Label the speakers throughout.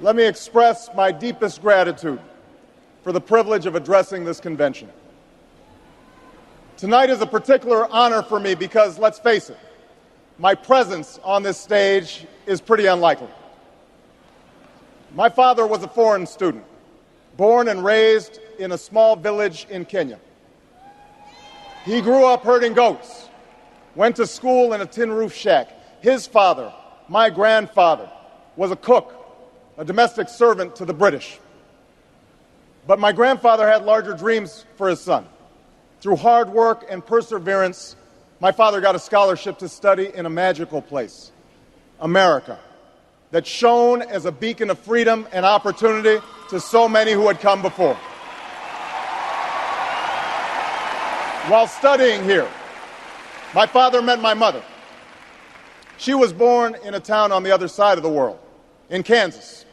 Speaker 1: Let me express my deepest gratitude for the privilege of addressing this convention. Tonight is a particular honor for me because, let's face it, my presence on this stage is pretty unlikely. My father was a foreign student, born and raised in a small village in Kenya. He grew up herding goats, went to school in a tin roof shack. His father, my grandfather, was a cook, a domestic servant to the British. But my grandfather had larger dreams for his son. Through hard work and perseverance, my father got a scholarship to study in a magical place, America, that shone as a beacon of freedom and opportunity to so many who had come before. While studying here, my father met my mother. She was born in a town on the other side of the world, in Kansas.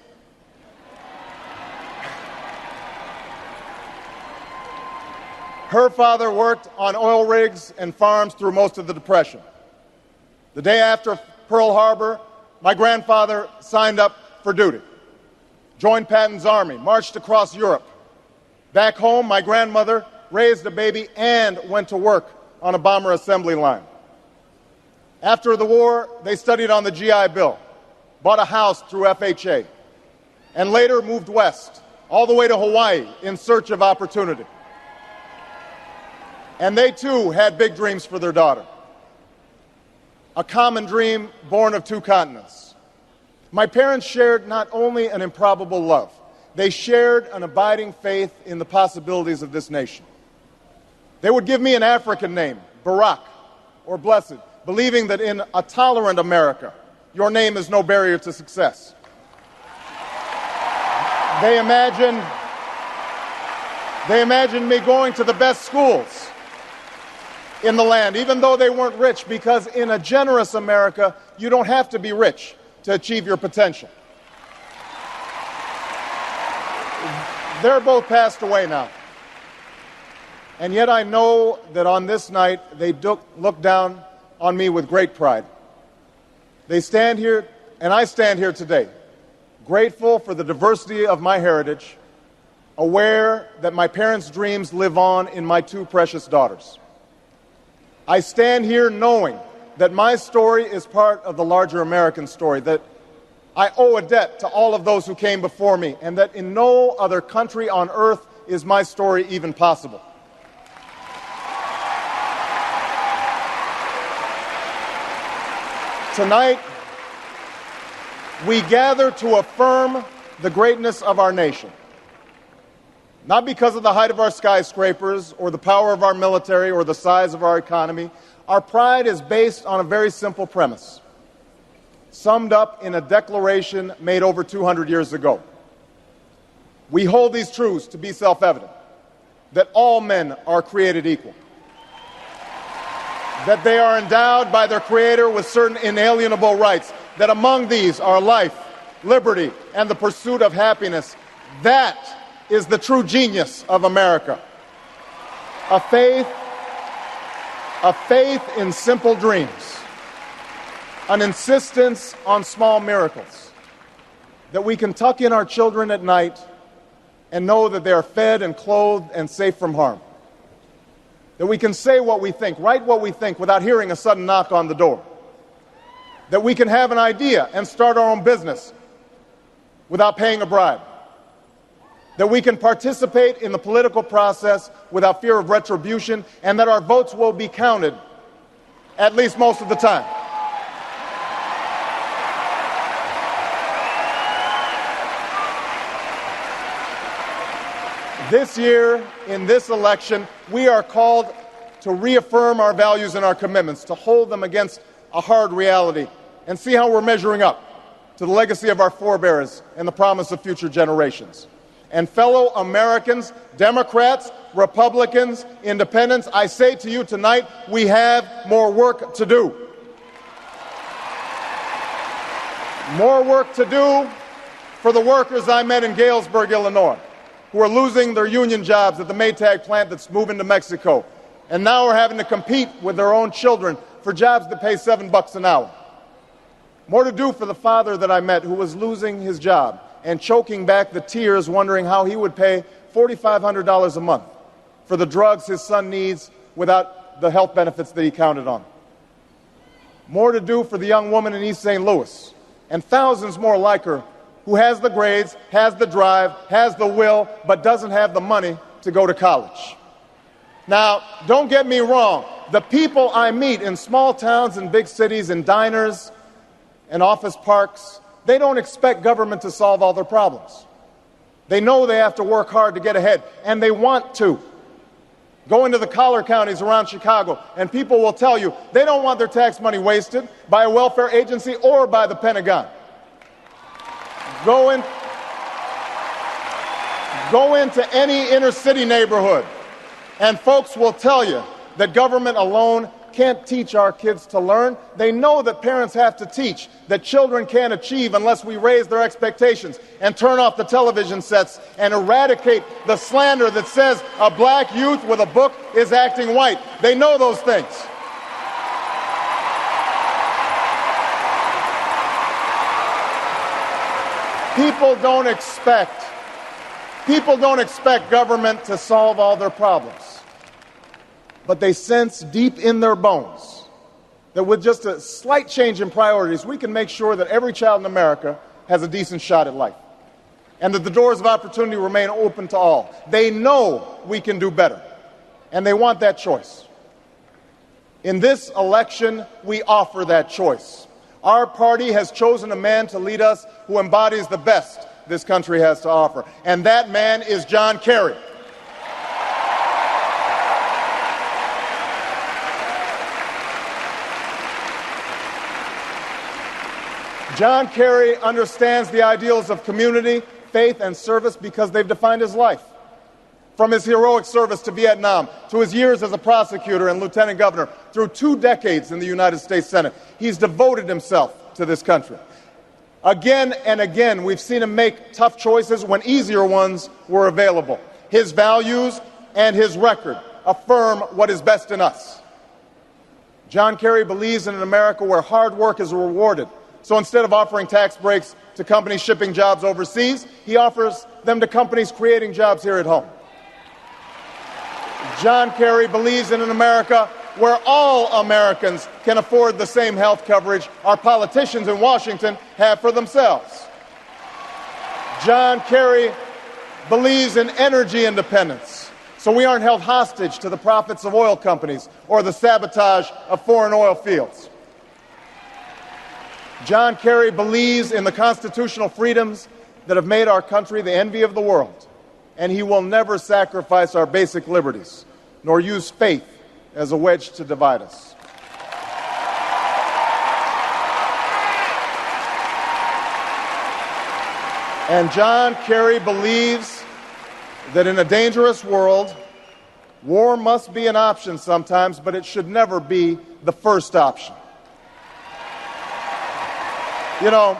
Speaker 1: Her father worked on oil rigs and farms through most of the Depression. The day after Pearl Harbor, my grandfather signed up for duty, joined Patton's army, marched across Europe. Back home, my grandmother raised a baby and went to work on a bomber assembly line. After the war, they studied on the GI Bill, bought a house through FHA, and later moved west, all the way to Hawaii in search of opportunity. And they, too, had big dreams for their daughter. A common dream born of two continents. My parents shared not only an improbable love, they shared an abiding faith in the possibilities of this nation. They would give me an African name, Barak, or Blessed, believing that in a tolerant America, your name is no barrier to success. They imagined me going to the best schools in the land, even though they weren't rich, because in a generous America, you don't have to be rich to achieve your potential. They're both passed away now. And yet I know that on this night, they look down on me with great pride. They stand here, and I stand here today, grateful for the diversity of my heritage, aware that my parents' dreams live on in my two precious daughters. I stand here knowing that my story is part of the larger American story, that I owe a debt to all of those who came before me, and that in no other country on earth is my story even possible. Tonight, we gather to affirm the greatness of our nation. Not because of the height of our skyscrapers or the power of our military or the size of our economy. Our pride is based on a very simple premise, summed up in a declaration made over 200 years ago. We hold these truths to be self-evident, that all men are created equal, that they are endowed by their Creator with certain inalienable rights, that among these are life, liberty, and the pursuit of happiness. That is the true genius of America. A faith in simple dreams, an insistence on small miracles, that we can tuck in our children at night and know that they are fed and clothed and safe from harm, that we can say what we think, write what we think without hearing a sudden knock on the door, that we can have an idea and start our own business without paying a bribe, that we can participate in the political process without fear of retribution, and that our votes will be counted, at least most of the time. This year, in this election, we are called to reaffirm our values and our commitments, to hold them against a hard reality, and see how we're measuring up to the legacy of our forebears and the promise of future generations. And fellow Americans, Democrats, Republicans, Independents, I say to you tonight, we have more work to do. More work to do for the workers I met in Galesburg, Illinois, who are losing their union jobs at the Maytag plant that's moving to Mexico, and now are having to compete with their own children for jobs that pay $7 an hour. More to do for the father that I met who was losing his job and choking back the tears, wondering how he would pay $4,500 a month for the drugs his son needs without the health benefits that he counted on. More to do for the young woman in East St. Louis, and thousands more like her, who has the grades, has the drive, has the will, but doesn't have the money to go to college. Now, don't get me wrong. The people I meet in small towns and big cities, in diners and office parks, they don't expect government to solve all their problems. They know they have to work hard to get ahead, and they want to. Go into the collar counties around Chicago, and people will tell you they don't want their tax money wasted by a welfare agency or by the Pentagon. Go into any inner city neighborhood, and folks will tell you that government alone can't teach our kids to learn. They know that parents have to teach, that children can't achieve unless we raise their expectations and turn off the television sets and eradicate the slander that says a black youth with a book is acting white. They know those things. People don't expect government to solve all their problems. But they sense deep in their bones that with just a slight change in priorities, we can make sure that every child in America has a decent shot at life, and that the doors of opportunity remain open to all. They know we can do better, and they want that choice. In this election, we offer that choice. Our party has chosen a man to lead us who embodies the best this country has to offer, and that man is John Kerry. John Kerry understands the ideals of community, faith, and service because they've defined his life. From his heroic service to Vietnam, to his years as a prosecutor and lieutenant governor, through 2 decades in the United States Senate, he's devoted himself to this country. Again and again, we've seen him make tough choices when easier ones were available. His values and his record affirm what is best in us. John Kerry believes in an America where hard work is rewarded. So instead of offering tax breaks to companies shipping jobs overseas, he offers them to companies creating jobs here at home. John Kerry believes in an America where all Americans can afford the same health coverage our politicians in Washington have for themselves. John Kerry believes in energy independence, so we aren't held hostage to the profits of oil companies or the sabotage of foreign oil fields. John Kerry believes in the constitutional freedoms that have made our country the envy of the world, and he will never sacrifice our basic liberties, nor use faith as a wedge to divide us. And John Kerry believes that in a dangerous world, war must be an option sometimes, but it should never be the first option. You know,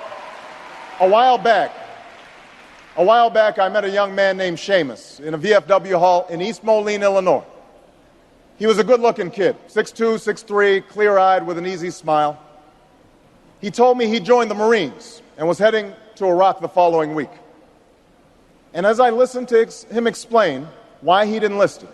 Speaker 1: a while back, I met a young man named Seamus in a VFW hall in East Moline, Illinois. He was a good-looking kid, 6'2", 6'3", clear-eyed with an easy smile. He told me he joined the Marines and was heading to Iraq the following week. And as I listened to him explain why he'd enlisted,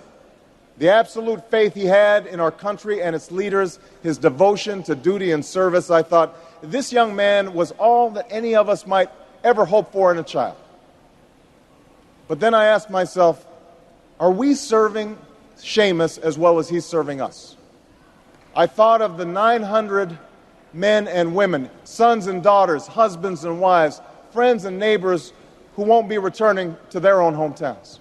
Speaker 1: the absolute faith he had in our country and its leaders, his devotion to duty and service, I thought, this young man was all that any of us might ever hope for in a child. But then I asked myself, are we serving Seamus as well as he's serving us? I thought of the 900 men and women, sons and daughters, husbands and wives, friends and neighbors who won't be returning to their own hometowns.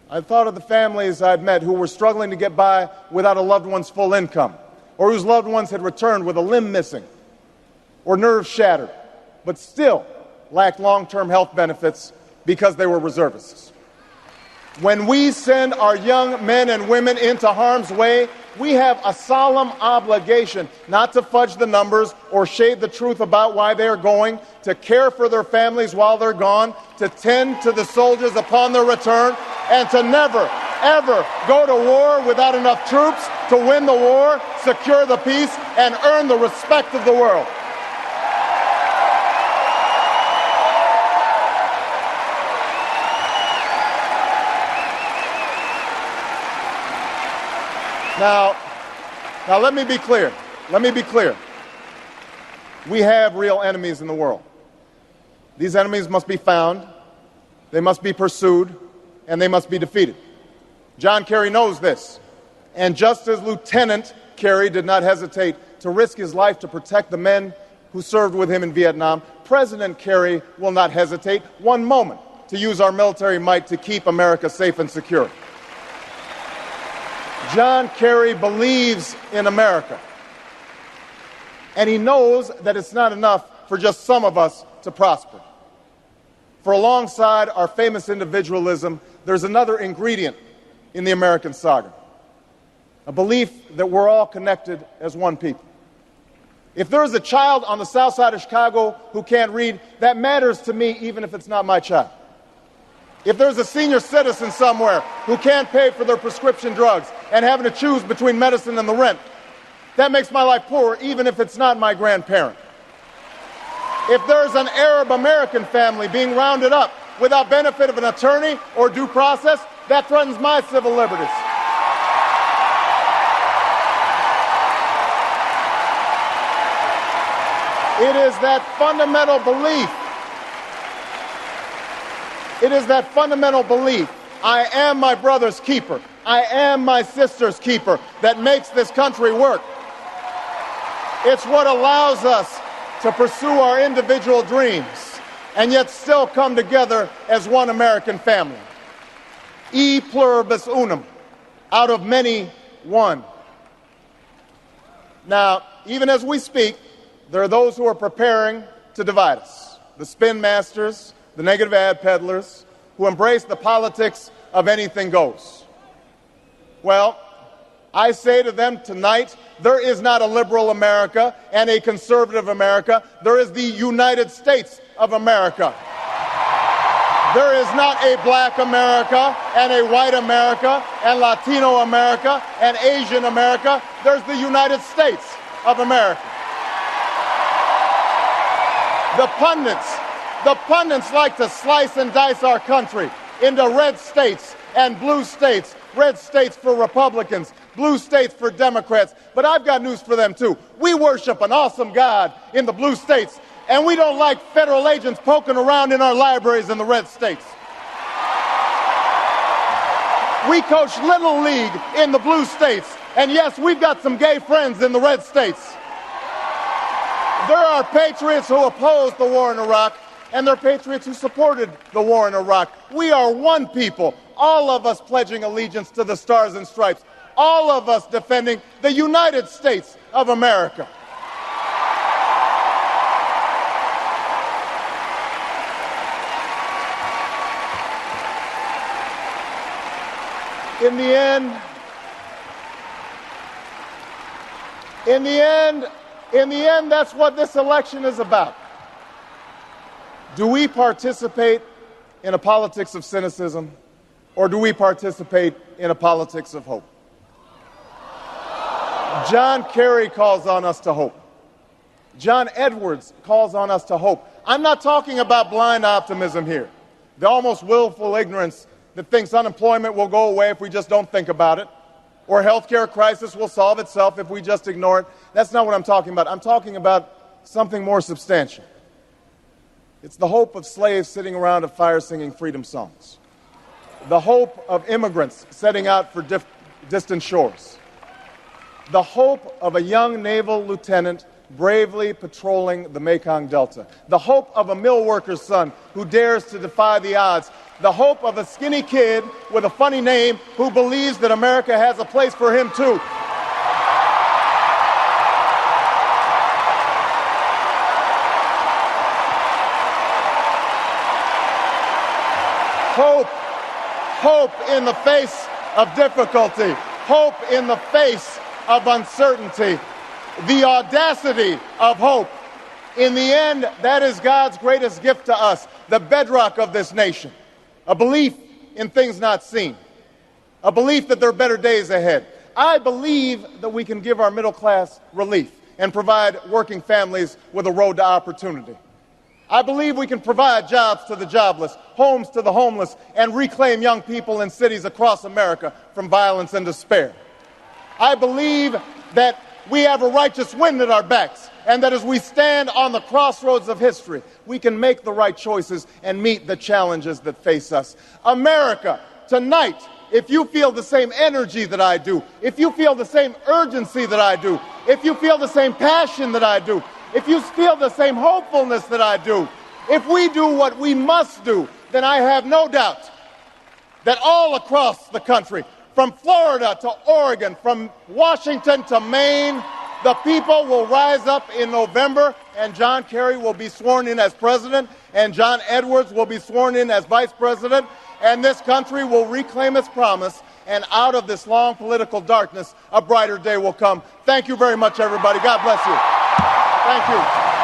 Speaker 1: I thought of the families I'd met who were struggling to get by without a loved one's full income, or whose loved ones had returned with a limb missing or nerves shattered, but still lacked long-term health benefits because they were reservists. When we send our young men and women into harm's way, we have a solemn obligation not to fudge the numbers or shade the truth about why they are going, to care for their families while they're gone, to tend to the soldiers upon their return, and to never, ever go to war without enough troops to win the war, secure the peace, and earn the respect of the world. Now, now let me be clear. Let me be clear. We have real enemies in the world. These enemies must be found, they must be pursued, and they must be defeated. John Kerry knows this. And just as Lieutenant Kerry did not hesitate to risk his life to protect the men who served with him in Vietnam, President Kerry will not hesitate one moment to use our military might to keep America safe and secure. John Kerry believes in America. And he knows that it's not enough for just some of us to prosper. For alongside our famous individualism, there's another ingredient in the American saga. A belief that we're all connected as one people. If there's a child on the south side of Chicago who can't read, that matters to me even if it's not my child. If there's a senior citizen somewhere who can't pay for their prescription drugs and having to choose between medicine and the rent, that makes my life poorer even if it's not my grandparent. If there's an Arab American family being rounded up without benefit of an attorney or due process, that threatens my civil liberties. It is that fundamental belief. It is that fundamental belief, I am my brother's keeper, I am my sister's keeper, that makes this country work. It's what allows us to pursue our individual dreams and yet still come together as one American family. E pluribus unum, out of many, one. Now, even as we speak, there are those who are preparing to divide us. The spin masters, the negative ad peddlers, who embrace the politics of anything goes. Well, I say to them tonight, there is not a liberal America and a conservative America. There is the United States of America. There is not a black America and a white America and Latino America and Asian America. There's the United States of America. The pundits like to slice and dice our country into red states and blue states. Red states for Republicans, blue states for Democrats. But I've got news for them too. We worship an awesome God in the blue states, and we don't like federal agents poking around in our libraries in the red states. We coach Little League in the blue states, and yes, we've got some gay friends in the red states. There are patriots who opposed the war in Iraq, and there are patriots who supported the war in Iraq. We are one people, all of us pledging allegiance to the Stars and Stripes, all of us defending the United States of America. In the end, that's what this election is about. Do we participate in a politics of cynicism, or do we participate in a politics of hope? John Kerry calls on us to hope. John Edwards calls on us to hope. I'm not talking about blind optimism here, the almost willful ignorance that thinks unemployment will go away if we just don't think about it, or healthcare crisis will solve itself if we just ignore it. That's not what I'm talking about. I'm talking about something more substantial. It's the hope of slaves sitting around a fire singing freedom songs. The hope of immigrants setting out for distant shores. The hope of a young naval lieutenant bravely patrolling the Mekong Delta. The hope of a mill worker's son who dares to defy the odds. The hope of a skinny kid with a funny name who believes that America has a place for him too. Hope in the face of difficulty. Hope in the face of uncertainty. The audacity of hope. In the end, that is God's greatest gift to us, the bedrock of this nation. A belief in things not seen. A belief that there are better days ahead. I believe that we can give our middle class relief and provide working families with a road to opportunity. I believe we can provide jobs to the jobless, homes to the homeless, and reclaim young people in cities across America from violence and despair. I believe that we have a righteous wind at our backs, and that as we stand on the crossroads of history, we can make the right choices and meet the challenges that face us. America, tonight, if you feel the same energy that I do, if you feel the same urgency that I do, if you feel the same passion that I do, if you feel the same hopefulness that I do, if we do what we must do, then I have no doubt that all across the country, from Florida to Oregon, from Washington to Maine, the people will rise up in November, and John Kerry will be sworn in as president, and John Edwards will be sworn in as vice president, and this country will reclaim its promise, and out of this long political darkness, a brighter day will come. Thank you very much, everybody. God bless you. Thank you.